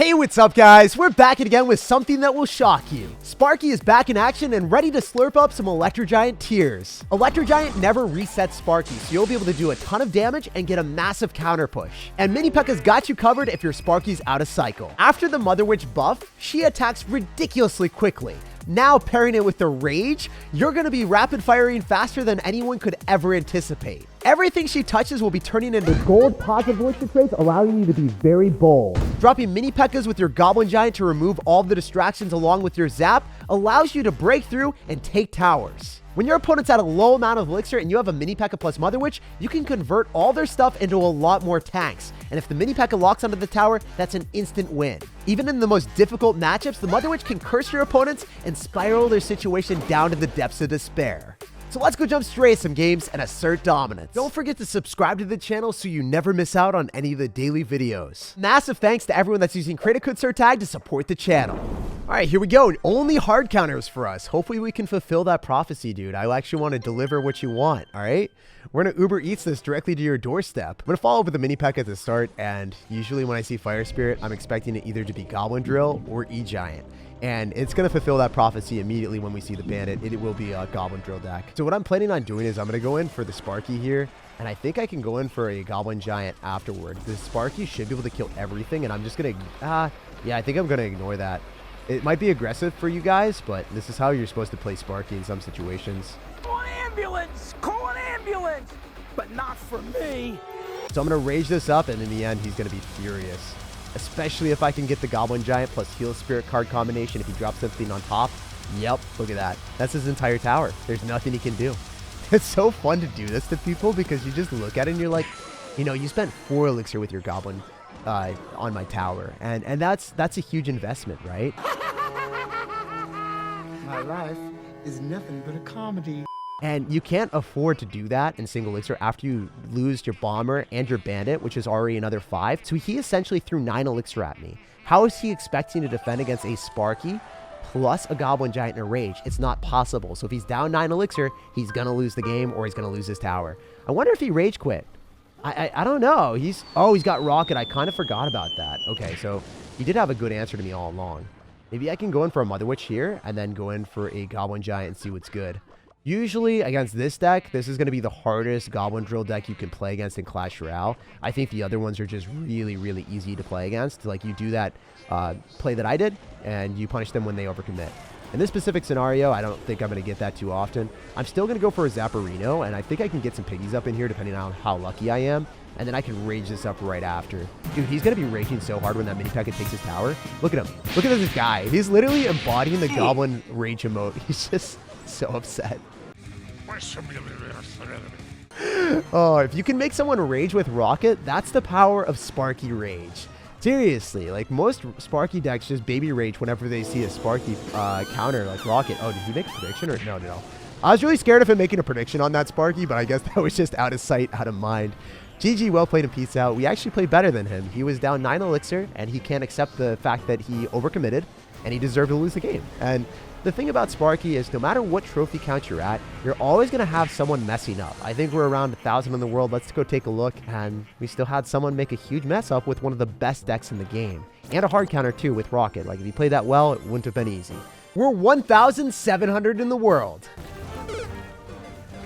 Hey, what's up, guys? We're back again with something that will shock you. Sparky is back in action and ready to slurp up some Electro Giant tears. Electro Giant never resets Sparky, so you'll be able to do a ton of damage and get a massive counter push. And Mini Pekka's got you covered if your Sparky's out of cycle. After the Mother Witch buff, she attacks ridiculously quickly. Now pairing it with the Rage, you're going to be rapid firing faster than anyone could ever anticipate. Everything she touches will be turning into gold positive elixir traits, allowing you to be very bold. Dropping Mini Pekkas with your Goblin Giant to remove all the distractions along with your Zap allows you to break through and take towers. When your opponent's at a low amount of elixir and you have a Mini Pekka plus Mother Witch, you can convert all their stuff into a lot more tanks. And if the Mini Pekka locks onto the tower, that's an instant win. Even in the most difficult matchups, the Mother Witch can curse your opponents and spiral their situation down to the depths of despair. So let's go jump straight at some games and assert dominance. Don't forget to subscribe to the channel so you never miss out on any of the daily videos. Massive thanks to everyone that's using creator code SirTag to support the channel. All right, here we go. Only hard counters for us. Hopefully we can fulfill that prophecy, dude. I actually want to deliver what you want, all right? We're going to Uber Eats this directly to your doorstep. I'm going to follow up with a Mini Pekka at the start, and usually when I see Fire Spirit, I'm expecting it either to be Goblin Drill or E-Giant. And it's going to fulfill that prophecy immediately when we see the Bandit. It will be a Goblin Drill deck. So what I'm planning on doing is I'm going to go in for the Sparky here, and I think I can go in for a Goblin Giant afterward. The Sparky should be able to kill everything, and I'm just going to... yeah, I think I'm going to ignore that. It might be aggressive for you guys, but this is how you're supposed to play Sparky in some situations. Call an ambulance! Call an ambulance! But not for me! So I'm going to rage this up, and in the end, he's going to be furious. Especially if I can get the Goblin Giant plus Heal Spirit card combination if he drops something on top. Yep, look at that. That's his entire tower. There's nothing he can do. It's so fun to do this to people because you just look at it and you're like, you know, you spent 4 elixir with your Goblin on my tower. And that's a huge investment, right? My life is nothing but a comedy. And you can't afford to do that in single elixir after you lose your Bomber and your Bandit, which is already another 5. So he essentially threw 9 elixir at me. How is he expecting to defend against a Sparky plus a Goblin Giant and a Rage? It's not possible. So if he's down 9 elixir, he's going to lose the game or he's going to lose his tower. I wonder if he Rage quit. I don't know. He's got Rocket. I kind of forgot about that. Okay, so he did have a good answer to me all along. Maybe I can go in for a Mother Witch here and then go in for a Goblin Giant and see what's good. Usually against this deck, this is going to be the hardest Goblin Drill deck you can play against in Clash Royale. I think the other ones are just really, really easy to play against. Like you do that play that I did, and you punish them when they overcommit. In this specific scenario, I don't think I'm going to get that too often. I'm still going to go for a Zapparino, and I think I can get some piggies up in here depending on how lucky I am. And then I can rage this up right after. Dude, he's going to be raging so hard when that Mini Pekka takes his tower. Look at him. Look at this guy. He's literally embodying the Goblin Rage emote. He's just so upset. Oh, if you can make someone rage with Rocket, that's the power of Sparky Rage. Seriously, like most Sparky decks just baby rage whenever they see a Sparky counter like Rocket. Oh, did he make a prediction or no? I was really scared of him making a prediction on that Sparky, but I guess that was just out of sight, out of mind. GG, well played and peace out. We actually played better than him. He was down 9 elixir, and he can't accept the fact that he overcommitted, and he deserved to lose the game. And the thing about Sparky is no matter what trophy count you're at, you're always going to have someone messing up. I think we're around 1,000 in the world. Let's go take a look. And we still had someone make a huge mess up with one of the best decks in the game. And a hard counter too with Rocket. Like if you played that well, it wouldn't have been easy. We're 1,700 in the world.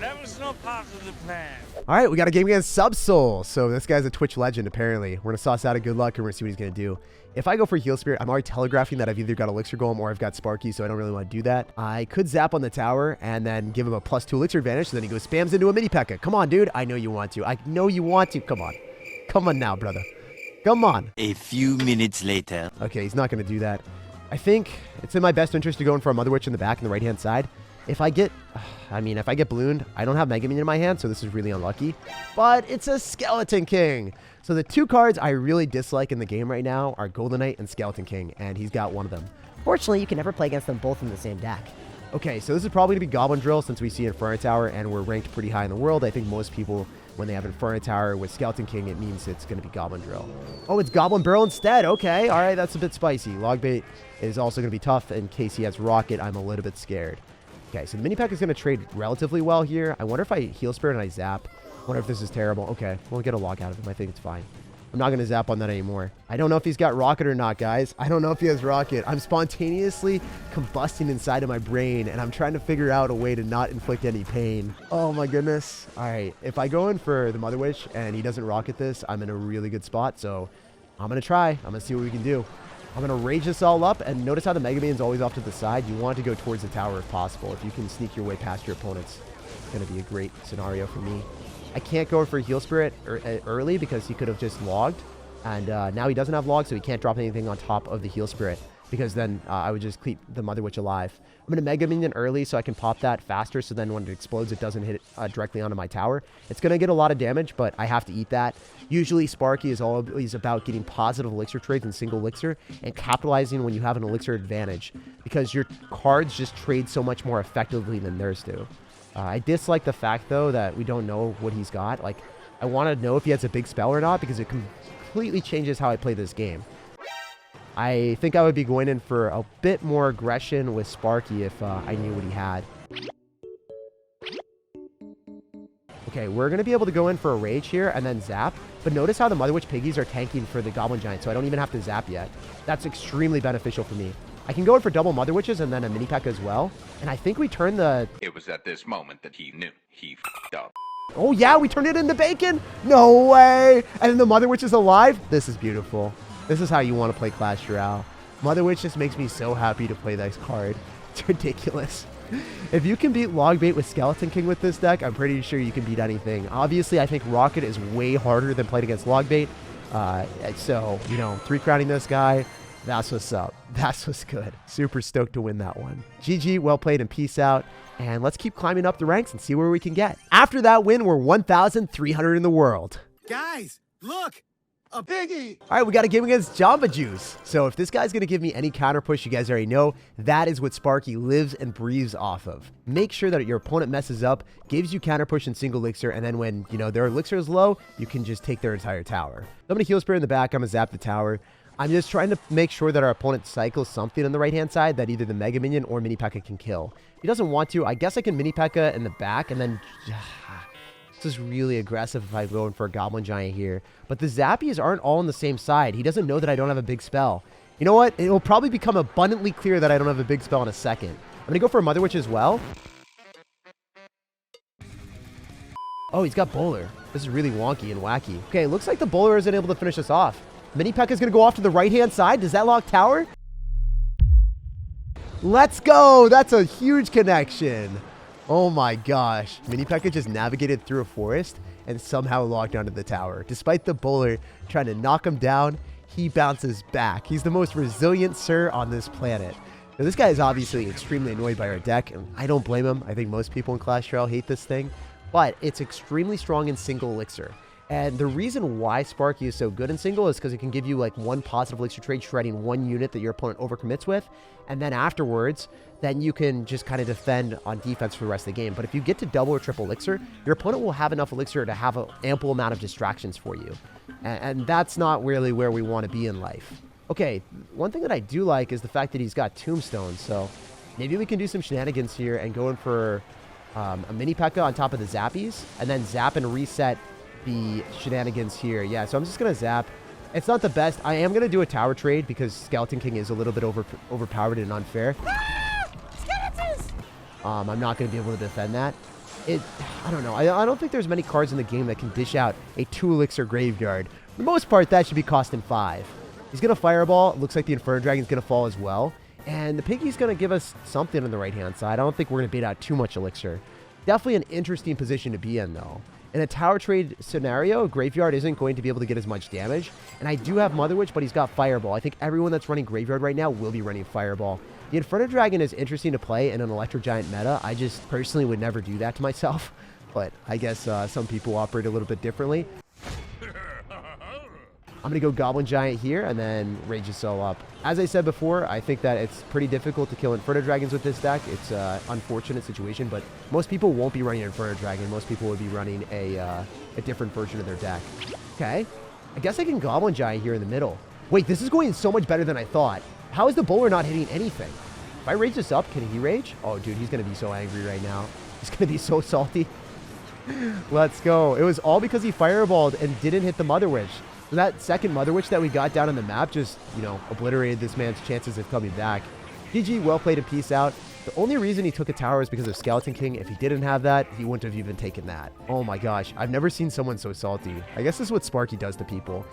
That was no part of the plan. All right, we got a game against Subsoul. So this guy's a Twitch legend, apparently. We're going to sauce out a good luck and we're going to see what he's going to do. If I go for Heal Spirit, I'm already telegraphing that I've either got Elixir Golem or I've got Sparky, so I don't really want to do that. I could zap on the tower and then give him a +2 Elixir advantage, so then he goes spams into a Mini Pekka. Come on, dude. I know you want to. I know you want to. Come on. Come on now, brother. Come on. A few minutes later. Okay, he's not going to do that. I think it's in my best interest to go in for a Mother Witch in the back on the right-hand side. If I get ballooned, I don't have Mega Minion in my hand, so this is really unlucky. But it's a Skeleton King. So the 2 cards I really dislike in the game right now are Golden Knight and Skeleton King, and he's got one of them. Fortunately, you can never play against them both in the same deck. Okay, so this is probably going to be Goblin Drill since we see Inferno Tower, and we're ranked pretty high in the world. I think most people, when they have Inferno Tower with Skeleton King, it means it's going to be Goblin Drill. Oh, it's Goblin Barrel instead. Okay, all right, that's a bit spicy. Logbait is also going to be tough in case he has Rocket. I'm a little bit scared. Okay, so the Mini Pekka is going to trade relatively well here. I wonder if I Heal Spirit and I Zap. I wonder if this is terrible. Okay, we'll get a log out of him. I think it's fine. I'm not going to zap on that anymore. I don't know if he's got rocket or not, guys. I don't know if he has rocket. I'm spontaneously combusting inside of my brain, and I'm trying to figure out a way to not inflict any pain. Oh my goodness. All right, if I go in for the Mother Witch and he doesn't rocket this, I'm in a really good spot. So I'm going to try. I'm going to see what we can do. I'm going to rage this all up, and notice how the Mega Man's always off to the side. You want to go towards the tower if possible. If you can sneak your way past your opponents, it's going to be a great scenario for me. I can't go for Heal Spirit early because he could have just logged. And now he doesn't have log, so he can't drop anything on top of the Heal Spirit. Because then I would just keep the Mother Witch alive. I'm going to Mega Minion early so I can pop that faster. So then when it explodes, it doesn't hit directly onto my tower. It's going to get a lot of damage, but I have to eat that. Usually Sparky is always about getting positive elixir trades in single elixir. And capitalizing when you have an elixir advantage. Because your cards just trade so much more effectively than theirs do. I dislike the fact, though, that we don't know what he's got. Like, I want to know if he has a big spell or not, because it completely changes how I play this game. I think I would be going in for a bit more aggression with Sparky if I knew what he had. Okay, we're going to be able to go in for a Rage here and then Zap. But notice how the Mother Witch Piggies are tanking for the Goblin Giant, so I don't even have to Zap yet. That's extremely beneficial for me. I can go in for double Mother Witches and then a Mini Pekka as well. And I think we turn the... It was at this moment that he knew he f***ed up. Oh yeah, we turned it into bacon. No way. And then the Mother Witch is alive. This is beautiful. This is how you want to play Clash Royale. Mother Witch just makes me so happy to play this card. It's ridiculous. If you can beat Logbait with Skeleton King with this deck, I'm pretty sure you can beat anything. Obviously, I think Rocket is way harder than playing against Logbait. So, you know, 3-crowning this guy, that's what's up. That's what's good. Super stoked to win that one. GG, well played, and peace out. And let's keep climbing up the ranks and see where we can get. After that win, we're 1,300 in the world. Guys, look! A piggy! All right, we got a game against Jamba Juice. So if this guy's going to give me any counter push, you guys already know, that is what Sparky lives and breathes off of. Make sure that your opponent messes up, gives you counter push in single elixir, and then when, you know, their elixir is low, you can just take their entire tower. I'm going to Heal Spirit in the back. I'm going to zap the tower. I'm just trying to make sure that our opponent cycles something on the right-hand side that either the Mega Minion or Mini Pekka can kill. If he doesn't want to, I guess I can Mini Pekka in the back, and then... This is really aggressive if I go in for a Goblin Giant here. But the Zappies aren't all on the same side. He doesn't know that I don't have a big spell. You know what? It will probably become abundantly clear that I don't have a big spell in a second. I'm going to go for a Mother Witch as well. Oh, he's got Bowler. This is really wonky and wacky. Okay, looks like the Bowler isn't able to finish us off. Mini Pekka is going to go off to the right-hand side. Does that lock tower? Let's go. That's a huge connection. Oh my gosh. Mini Pekka just navigated through a forest and somehow locked onto the tower. Despite the Bowler trying to knock him down, he bounces back. He's the most resilient Sir on this planet. Now, this guy is obviously extremely annoyed by our deck, and I don't blame him. I think most people in Clash Royale hate this thing, but it's extremely strong in single elixir. And the reason why Sparky is so good in single is because it can give you like one positive elixir trade, shredding one unit that your opponent overcommits with. And then afterwards, then you can just kind of defend on defense for the rest of the game. But if you get to double or triple elixir, your opponent will have enough elixir to have an ample amount of distractions for you. And that's not really where we want to be in life. Okay, one thing that I do like is the fact that he's got Tombstone. So maybe we can do some shenanigans here and go in for a Mini Pekka on top of the Zappies. And then zap and reset the shenanigans here. Yeah, so I'm just going to zap. It's not the best. I am going to do a tower trade because Skeleton King is a little bit overpowered and unfair. I'm not going to be able to defend that. I don't know. I don't think there's many cards in the game that can dish out a 2 elixir graveyard. For the most part, that should be costing 5. He's going to Fireball. It looks like the Inferno Dragon's going to fall as well. And the Piggy's going to give us something on the right-hand side. I don't think we're going to bait out too much elixir. Definitely an interesting position to be in, though. In a tower trade scenario, Graveyard isn't going to be able to get as much damage. And I do have Mother Witch, but he's got Fireball. I think everyone that's running Graveyard right now will be running Fireball. The Inferno Dragon is interesting to play in an Electro Giant meta. I just personally would never do that to myself. But I guess some people operate a little bit differently. I'm going to go Goblin Giant here and then Rage this all up. As I said before, I think that it's pretty difficult to kill Inferno Dragons with this deck. It's an unfortunate situation, but most people won't be running Inferno Dragon. Most people would be running a different version of their deck. Okay. I guess I can Goblin Giant here in the middle. Wait, this is going so much better than I thought. How is the Bowler not hitting anything? If I Rage this up, can he Rage? Oh, dude, he's going to be so angry right now. He's going to be so salty. Let's go. It was all because he Fireballed and didn't hit the Mother Witch. That second Mother Witch that we got down on the map just, you know, obliterated this man's chances of coming back. GG, well played and peace out. The only reason he took a tower is because of Skeleton King. If he didn't have that, he wouldn't have even taken that. Oh my gosh, I've never seen someone so salty. I guess this is what Sparky does to people.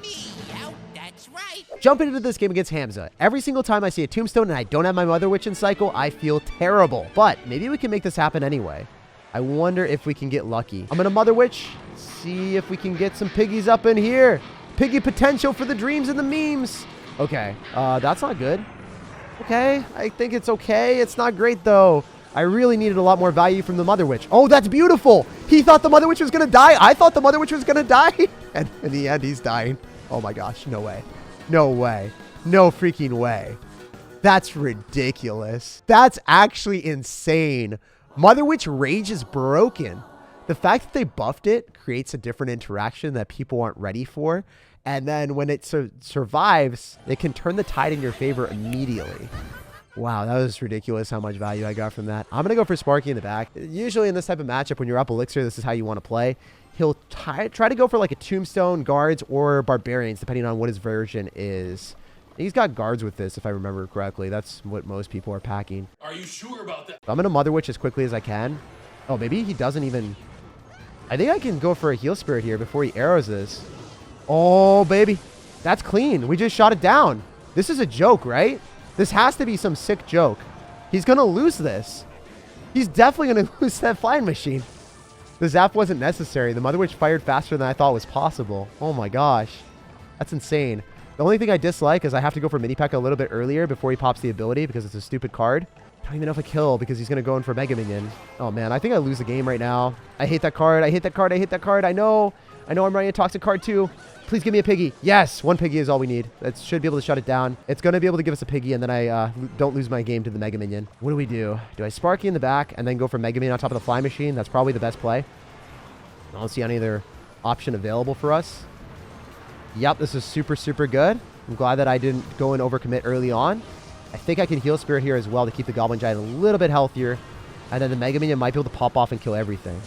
That's right. Jumping into this game against Hamza. Every single time I see a tombstone and I don't have my Mother Witch in cycle, I feel terrible. But maybe we can make this happen anyway. I wonder if we can get lucky. I'm gonna Mother Witch. See if we can get some piggies up in here. Piggy potential for the dreams and the memes. Okay, that's not good. Okay, I think it's okay. It's not great, though. I really needed a lot more value from the Mother Witch. Oh, that's beautiful. He thought the Mother Witch was going to die. I thought the Mother Witch was going to die. And in the end, he's dying. Oh, my gosh. No way. No way. No freaking way. That's ridiculous. That's actually insane. Mother Witch Rage is broken. The fact that they buffed it creates a different interaction that people aren't ready for. And then when it survives, it can turn the tide in your favor immediately. Wow, that was ridiculous how much value I got from that. I'm going to go for Sparky in the back. Usually in this type of matchup, when you're up Elixir, this is how you want to play. He'll try to go for like a Tombstone, Guards, or Barbarians, depending on what his version is. He's got Guards with this, if I remember correctly. That's what most people are packing. Are you sure about that? I'm going to Mother Witch as quickly as I can. Oh, maybe he doesn't even... I think I can go for a Heal Spirit here before he arrows this. Oh, baby. That's clean. We just shot it down. This is a joke, right? This has to be some sick joke. He's going to lose this. He's definitely going to lose that flying machine. The zap wasn't necessary. The Mother Witch fired faster than I thought was possible. Oh my gosh. That's insane. The only thing I dislike is I have to go for Mini Pekka a little bit earlier before he pops the ability because it's a stupid card. I don't even know if I kill because he's going to go in for Mega Minion. Oh man, I think I lose the game right now. I hate that card. I hate that card. I hate that card. I know I'm running a toxic card too. Please give me a piggy. Yes, one piggy is all we need. That should be able to shut it down. It's going to be able to give us a piggy, and then I don't lose my game to the Mega Minion. What do we do? Do I Sparky in the back and then go for Mega Minion on top of the Fly Machine? That's probably the best play. I don't see any other option available for us. Yep, this is super, super good. I'm glad that I didn't go and overcommit early on. I think I can Heal Spirit here as well to keep the Goblin Giant a little bit healthier. And then the Mega Minion might be able to pop off and kill everything.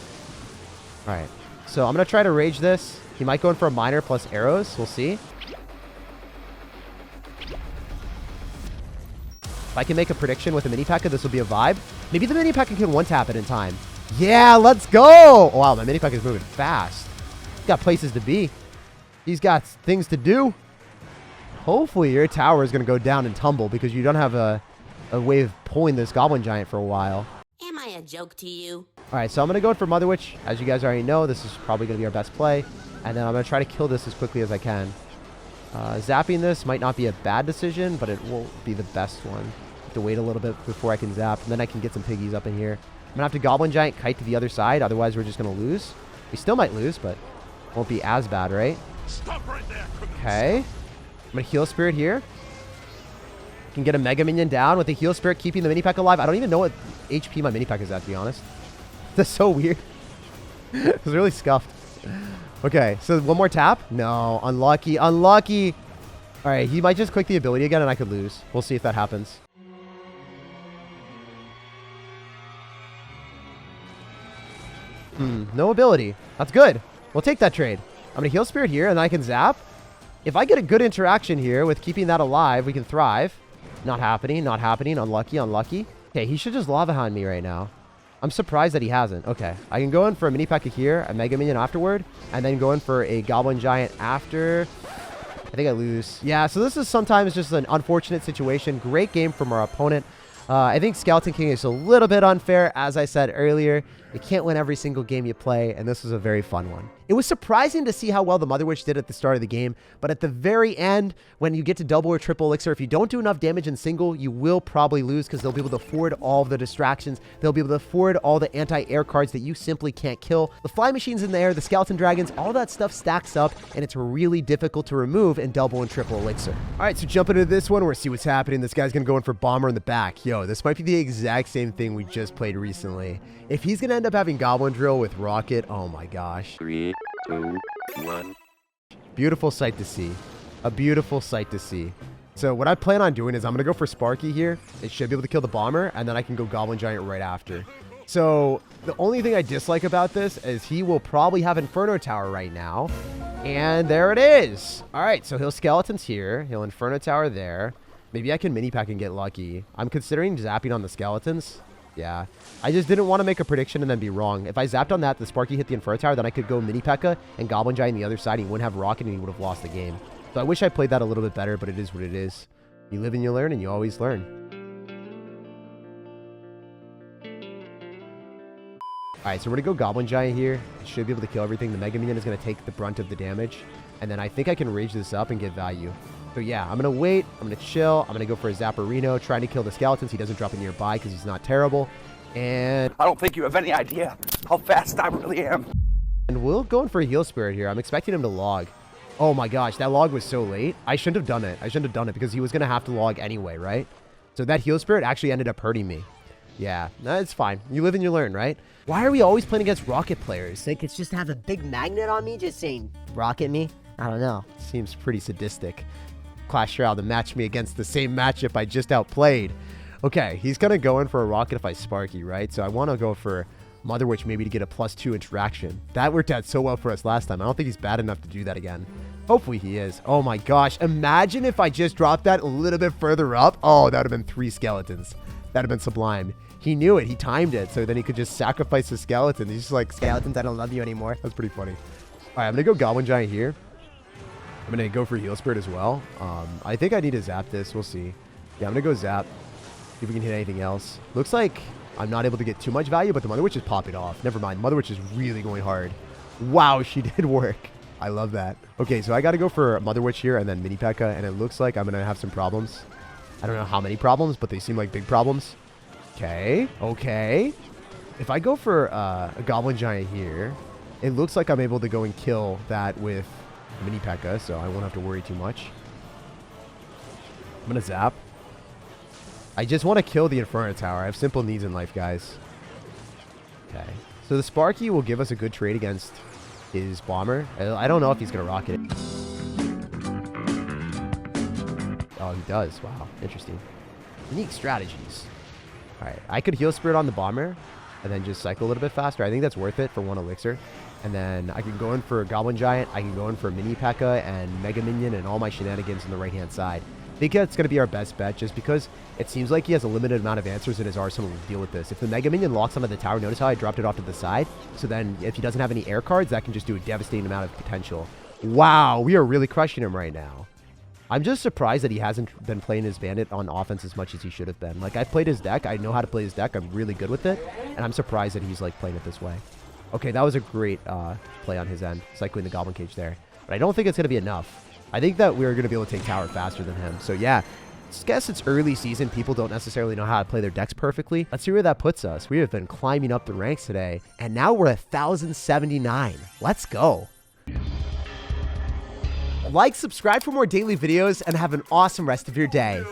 All right. So I'm going to try to Rage this. He might go in for a Miner plus arrows. We'll see. If I can make a prediction with a Mini Pekka, this will be a vibe. Maybe the Mini Pekka can one-tap it in time. Yeah, let's go. Oh, wow, my Mini Pekka is moving fast. He's got places to be. He's got things to do. Hopefully your tower is going to go down and tumble because you don't have a way of pulling this Goblin Giant for a while. Am I a joke to you? All right, so I'm going to go in for Mother Witch. As you guys already know, this is probably going to be our best play. And then I'm going to try to kill this as quickly as I can. Zapping this might not be a bad decision, but it won't be the best one. Have to wait a little bit before I can zap, and then I can get some piggies up in here. I'm going to have to Goblin Giant kite to the other side, otherwise we're just going to lose. We still might lose, but won't be as bad, right? Stop right there. Okay. I'm going to Heal Spirit here. Can get a Mega Minion down with the Heal Spirit, keeping the Mini Pekka alive. I don't even know what HP my Mini Pekka is at, to be honest. That's so weird. It's really scuffed. Okay, so one more tap. No, unlucky, unlucky. All right, he might just click the ability again and I could lose. We'll see if that happens. No ability. That's good. We'll take that trade. I'm going to Heal Spirit here and then I can zap. If I get a good interaction here with keeping that alive, we can thrive. Not happening, not happening. Unlucky, unlucky. Okay, he should just Lava Hound me right now. I'm surprised that he hasn't. Okay, I can go in for a Mini Pekka here, a Mega Minion afterward, and then go in for a Goblin Giant after. I think I lose. Yeah, so this is sometimes just an unfortunate situation. Great game from our opponent. I think Skeleton King is a little bit unfair. As I said earlier, you can't win every single game you play, and this was a very fun one. It was surprising to see how well the Mother Witch did at the start of the game, but at the very end, when you get to double or triple elixir, if you don't do enough damage in single, you will probably lose because they'll be able to afford all of the distractions. They'll be able to afford all the anti-air cards that you simply can't kill. The fly machines in there, the skeleton dragons, all that stuff stacks up, and it's really difficult to remove in double and triple elixir. All right, so jumping into this one, we're see what's happening. This guy's going to go in for Bomber in the back. Yo, this might be the exact same thing we just played recently. If he's going to end up having Goblin Drill with Rocket, oh my gosh. 3, 2, 1. Beautiful sight to see. A beautiful sight to see. So what I plan on doing is I'm going to go for Sparky here. It should be able to kill the Bomber, and then I can go Goblin Giant right after. So the only thing I dislike about this is he will probably have Inferno Tower right now. And there it is. All right, so he'll skeletons here. He'll Inferno Tower there. Maybe I can mini pack and get lucky. I'm considering zapping on the skeletons. Yeah, I just didn't want to make a prediction and then be wrong. If I zapped on that, the Sparky hit the Inferno Tower, then I could go mini pekka and Goblin Giant on the other side. He wouldn't have Rocket and he would have lost the game. So I wish I played that a little bit better, but it is what it is. You live and you learn, and you always learn. Alright, so we're going to go Goblin Giant here. Should be able to kill everything. The Mega Minion is going to take the brunt of the damage. And then I think I can rage this up and get value. So yeah, I'm going to wait. I'm going to chill. I'm going to go for a Zapperino, trying to kill the skeletons. He doesn't drop it nearby because he's not terrible. And I don't think you have any idea how fast I really am. And we'll go in for a Heal Spirit here. I'm expecting him to log. Oh my gosh, that log was so late. I shouldn't have done it. I shouldn't have done it because he was going to have to log anyway, right? So that Heal Spirit actually ended up hurting me. Yeah, it's fine. You live and you learn, right? Why are we always playing against Rocket players? Think it's just to have a big magnet on me just saying, rocket me? I don't know. Seems pretty sadistic. Clash Royale to match me against the same matchup I just outplayed. Okay, he's going to go in for a Rocket if I Sparky, right? So I want to go for Mother Witch maybe to get a +2 interaction. That worked out so well for us last time. I don't think he's bad enough to do that again. Hopefully he is. Oh my gosh. Imagine if I just dropped that a little bit further up. Oh, that would have been 3 skeletons. That would have been sublime. He knew it. He timed it. So then he could just sacrifice the skeleton. He's just like, Skeletons, I don't love you anymore. that's pretty funny. All right, I'm going to go Goblin Giant here. I'm going to go for Heal Spirit as well. I think I need to zap this. We'll see. Yeah, I'm going to go zap. See if we can hit anything else. Looks like I'm not able to get too much value, but the Mother Witch is popping off. Never mind. Mother Witch is really going hard. Wow, she did work. I love that. Okay, so I got to go for Mother Witch here and then Mini Pekka, and it looks like I'm going to have some problems. I don't know how many problems, but they seem like big problems. Okay, okay. If I go for a Goblin Giant here, it looks like I'm able to go and kill that with Mini Pekka, so I won't have to worry too much. I'm going to zap. I just want to kill the Inferno Tower. I have simple needs in life, guys. Okay. So the Sparky will give us a good trade against his Bomber. I don't know if he's going to rocket it. Oh, he does. Wow. Interesting. Unique strategies. All right. I could Heal Spirit on the Bomber and then just cycle a little bit faster. I think that's worth it for 1 elixir. And then I can go in for a Goblin Giant. I can go in for Mini Pekka and Mega Minion and all my shenanigans on the right-hand side. I think that's going to be our best bet just because it seems like he has a limited amount of answers in his arsenal to deal with this. If the Mega Minion locks onto the tower, notice how I dropped it off to the side? So then if he doesn't have any air cards, that can just do a devastating amount of potential. Wow, we are really crushing him right now. I'm just surprised that he hasn't been playing his Bandit on offense as much as he should have been. Like, I've played his deck. I know how to play his deck. I'm really good with it. And I'm surprised that he's, like, playing it this way. Okay, that was a great play on his end, cycling the Goblin Cage there. But I don't think it's going to be enough. I think that we're going to be able to take tower faster than him. So, yeah, I guess it's early season. People don't necessarily know how to play their decks perfectly. Let's see where that puts us. We have been climbing up the ranks today, and now we're 1,079. Let's go. Like, subscribe for more daily videos, and have an awesome rest of your day.